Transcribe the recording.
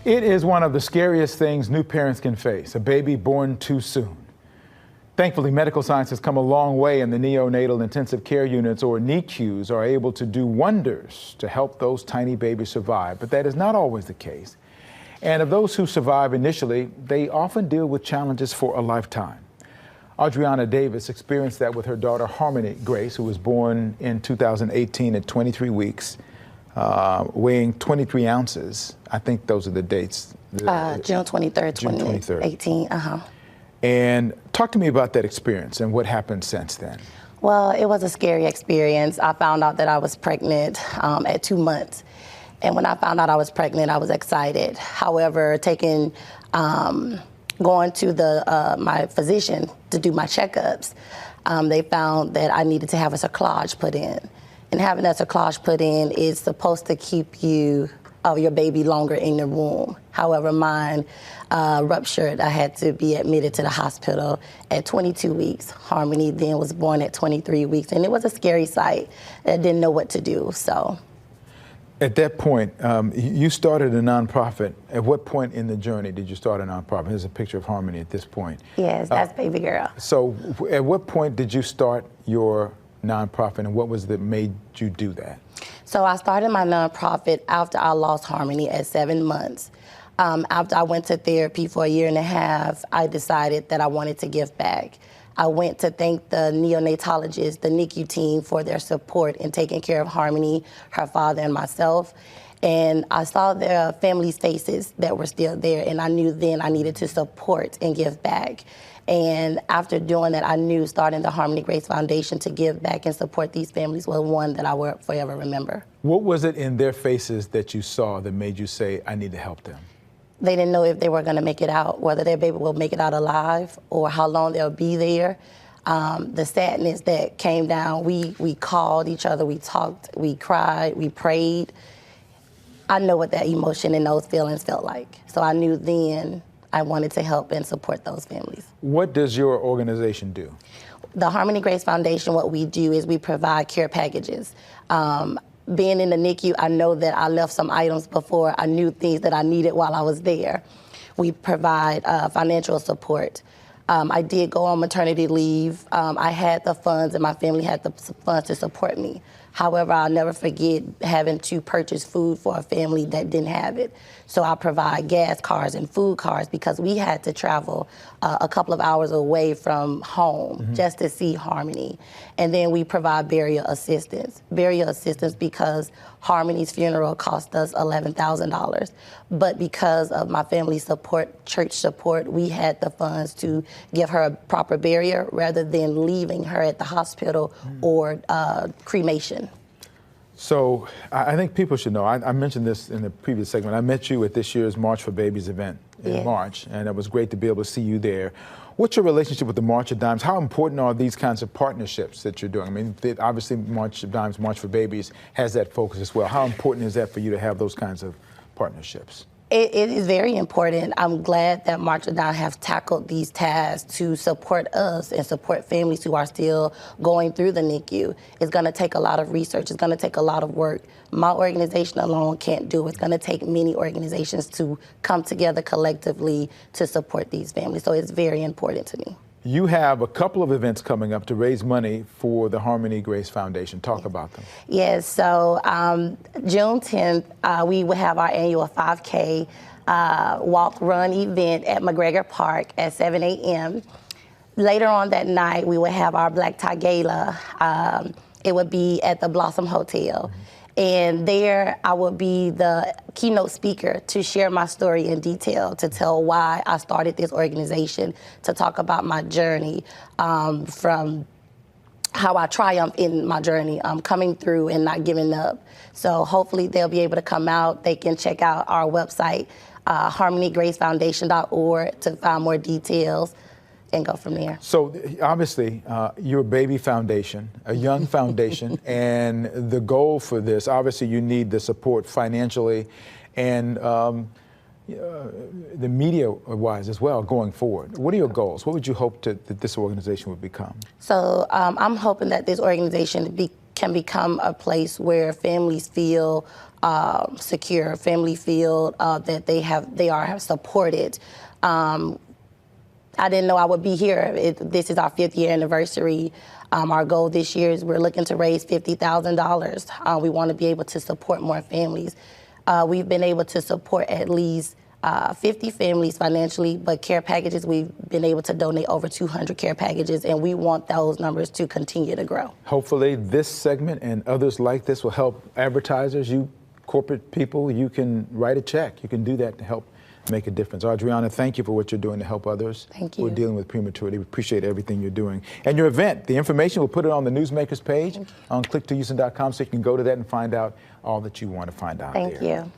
It is one of the scariest things new parents can face, a baby born too soon. Thankfully, medical science has come a long way, and the neonatal intensive care units, or NICUs, are able to do wonders to help those tiny babies survive. But that is not always the case. And of those who survive initially, they often deal with challenges for a lifetime. Adriana Davis experienced that with her daughter, Harmonie Grace, who was born in 2018 at 23 weeks, weighing 23 ounces. I think those are the dates. June 23rd, 2018. And talk to me about that experience and what happened since then. Well, it was a scary experience. I found out that I was pregnant at 2 months. And when I found out I was pregnant, I was excited. However, going to my physician to do my checkups, they found that I needed to have a cerclage put in. And having that cerclage put in is supposed to keep your baby longer in your womb. However, mine ruptured. I had to be admitted to the hospital at 22 weeks. Harmonie then was born at 23 weeks, and it was a scary sight. I didn't know what to do, so. At that point, you started a nonprofit. At what point in the journey did you start a nonprofit? Here's a picture of Harmonie at this point. Yes, that's baby girl. So at what point did you start your nonprofit, and what was that made you do that? So I started my nonprofit after I lost Harmonie at 7 months. After I went to therapy for 1.5 years, I decided that I wanted to give back. I went to thank the neonatologists, the NICU team, for their support in taking care of Harmonie, her father, and myself. And I saw their families' faces that were still there, and I knew then I needed to support and give back. And after doing that, I knew starting the Harmonie Grace Foundation to give back and support these families was one that I will forever remember. What was it in their faces that you saw that made you say, I need to help them? They didn't know if they were going to make it out, whether their baby will make it out alive or how long they'll be there. The sadness that came down, we called each other, we talked, we cried, we prayed. I know what that emotion and those feelings felt like. So I knew then I wanted to help and support those families. What does your organization do? The Harmonie Grace Foundation, what we do is we provide care packages. Being in the NICU, I know that I left some items before. I knew things that I needed while I was there. We provide financial support. I did go on maternity leave. I had the funds, and my family had the funds to support me. However, I'll never forget having to purchase food for a family that didn't have it. So I provide gas cards and food cards because we had to travel a couple of hours away from home just to see Harmonie. And then we provide burial assistance. Burial assistance because Harmonie's funeral cost us $11,000. But because of my family's support, church support, we had the funds to give her a proper burial rather than leaving her at the hospital or cremation. So I think people should know, I mentioned this in the previous segment, I met you at this year's March for Babies event in March, and it was great to be able to see you there. What's your relationship with the March of Dimes? How important are these kinds of partnerships that you're doing? I mean, obviously March of Dimes, March for Babies has that focus as well. How important is that for you to have those kinds of partnerships? It is very important. I'm glad that March of Dimes have tackled these tasks to support us and support families who are still going through the NICU. It's going to take a lot of research. It's going to take a lot of work. My organization alone can't do it. It's going to take many organizations to come together collectively to support these families. So it's very important to me. You have a couple of events coming up to raise money for the Harmonie Grace Foundation. Talk about them. Yes, so June 10th, we will have our annual 5K walk-run event at McGregor Park at 7 a.m. Later on that night, we will have our Black Tie Gala. It would be at the Blossom Hotel. And there I will be the keynote speaker to share my story in detail, to tell why I started this organization, to talk about my journey from how I triumphed in my journey, coming through and not giving up. So hopefully they'll be able to come out. They can check out our website, harmoniegracefoundation.org, to find more details and go from there. So obviously, you're a baby foundation, a young foundation, and the goal for this, obviously you need the support financially and the media-wise as well going forward. What are your goals? What would you hope that this organization would become? So I'm hoping that this organization can become a place where families feel secure, family feel that they are supported. I didn't know I would be here. This is our 5th year anniversary. Our goal this year is we're looking to raise $50,000. We want to be able to support more families. We've been able to support at least 50 families financially, but care packages, we've been able to donate over 200 care packages, and we want those numbers to continue to grow. Hopefully this segment and others like this will help advertisers, you corporate people, you can write a check. You can do that to help make a difference. Adriana, thank you for what you're doing to help others. Thank you. We're dealing with prematurity. We appreciate everything you're doing. And your event, the information, we'll put it on the Newsmakers page on click2houston.com so you can go to that and find out all that you want to find out there. Thank you.